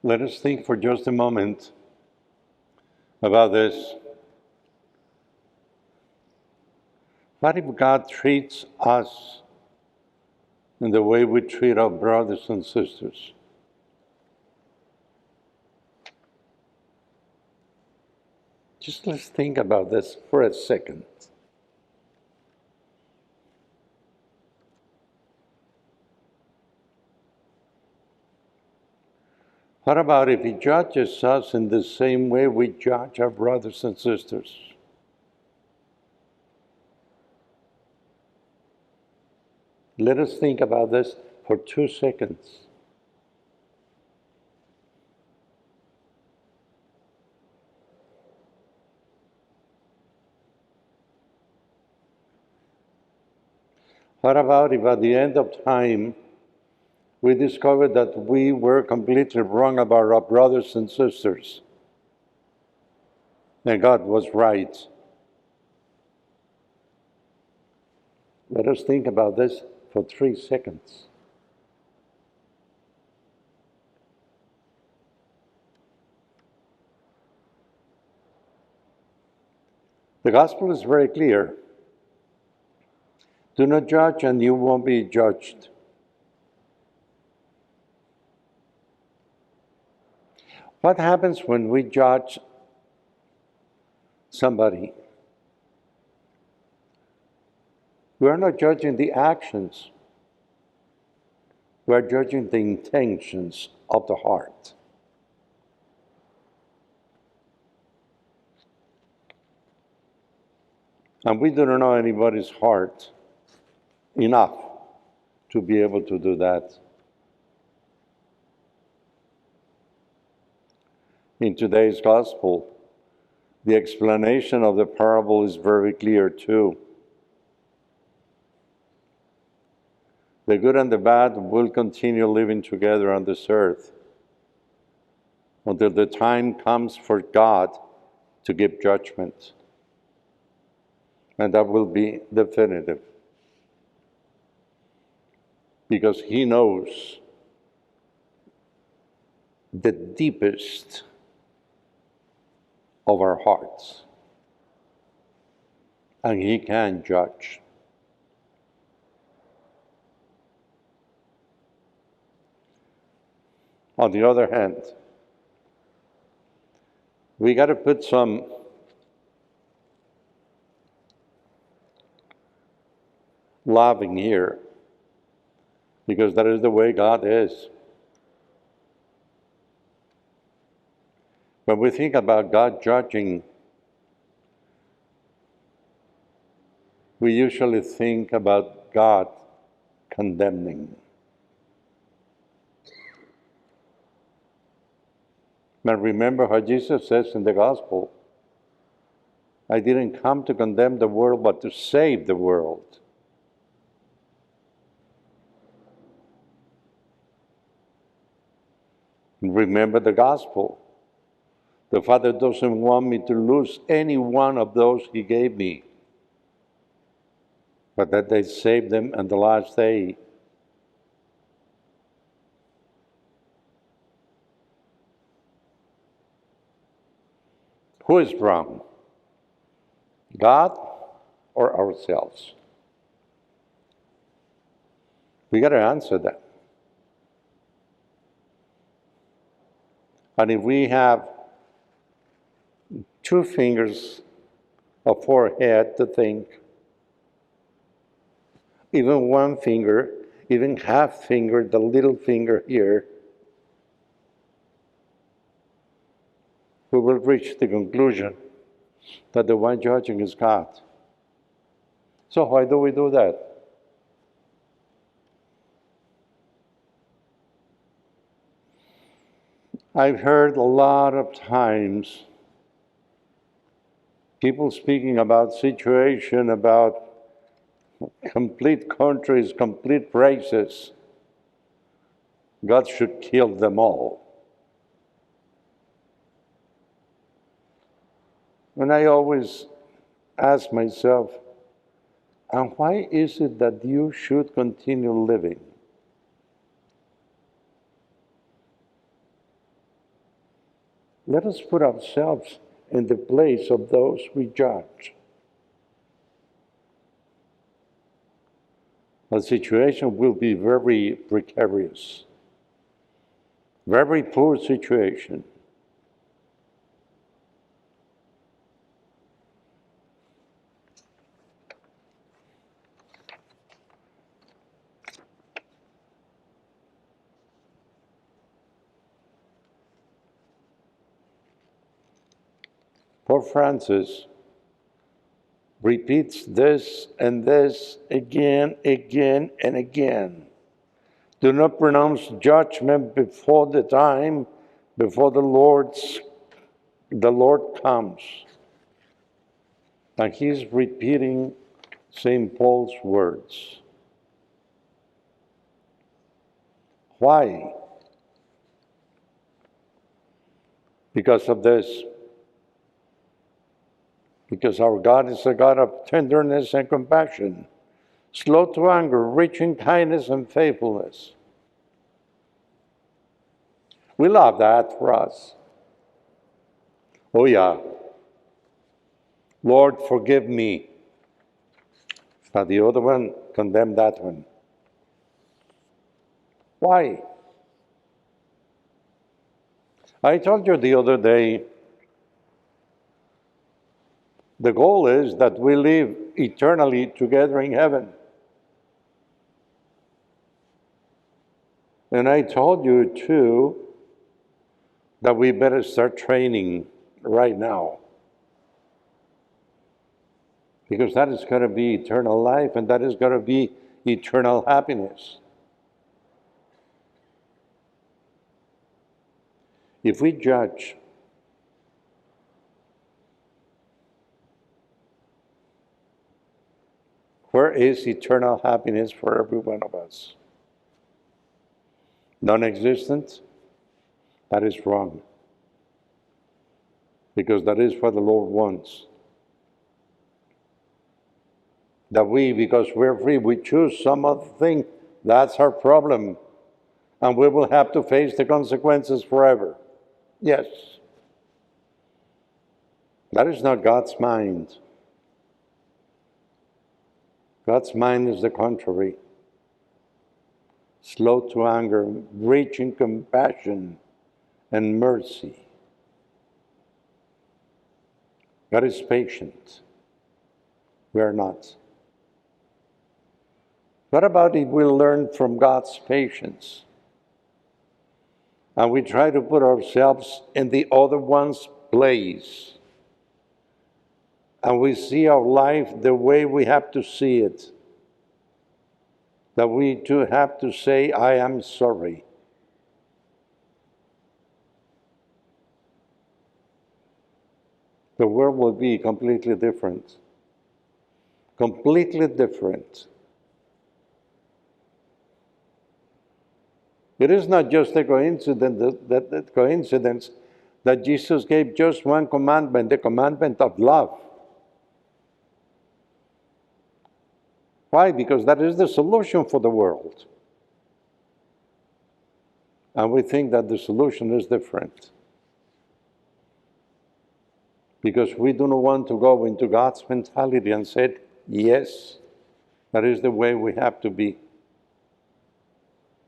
Let us think for just a moment about this. What if God treats us in the way we treat our brothers and sisters? Just let's think about this for a second. What about if He judges us in the same way we judge our brothers and sisters? Let us think about this for 2 seconds. What about if at the end of time we discover that we were completely wrong about our brothers and sisters and God was right? Let us think about this for 3 seconds. The gospel is very clear. Do not judge and you won't be judged. What happens when we judge somebody? We are not judging the actions. We are judging the intentions of the heart. And we do not know anybody's heart enough to be able to do that. In today's gospel, the explanation of the parable is very clear too. The good and the bad will continue living together on this earth until the time comes for God to give judgment. And that will be definitive. Because He knows the deepest of our hearts. And He can judge. On the other hand, we got to put some love in here, because that is the way God is. When we think about God judging, we usually think about God condemning. But remember what Jesus says in the gospel, I didn't come to condemn the world, but to save the world. Remember the gospel. The Father doesn't want me to lose any one of those He gave me, but that they save them on the last day. Who is wrong? God or ourselves? We got to answer that. And if we have 2 fingers, a forehead to think, even 1 finger, even half finger, the little finger here, we will reach the conclusion that the one judging is God. So why do we do that? I've heard a lot of times people speaking about situation, about complete countries, complete races. God should kill them all. And I always ask myself, and why is it that you should continue living? Let us put ourselves in the place of those we judge. The situation will be very precarious, very poor situation. Pope Francis repeats this and this again, again, and again. Do not pronounce judgment before the time, before the Lord comes. And he's repeating St. Paul's words. Why? Because of this. Because our God is a God of tenderness and compassion, slow to anger, rich in kindness and faithfulness. We love that for us. Oh yeah. Lord, forgive me. But the other one, condemn that one. Why? I told you the other day, the goal is that we live eternally together in heaven. And I told you too that we better start training right now. Because that is going to be eternal life and that is going to be eternal happiness. If we judge, where is eternal happiness for every one of us? Non-existent? That is wrong. Because that is what the Lord wants. That we, because we're free, we choose some other thing, that's our problem. And we will have to face the consequences forever. Yes. That is not God's mind. God's mind is the contrary. Slow to anger, rich in compassion and mercy. God is patient. We are not. What about if we learn from God's patience and we try to put ourselves in the other one's place and we see our life the way we have to see it? That we too have to say, I am sorry. The world will be completely different. Completely different. It is not just a coincidence that Jesus gave just one commandment, the commandment of love. Why? Because that is the solution for the world. And we think that the solution is different. Because we do not want to go into God's mentality and say, yes, that is the way we have to be.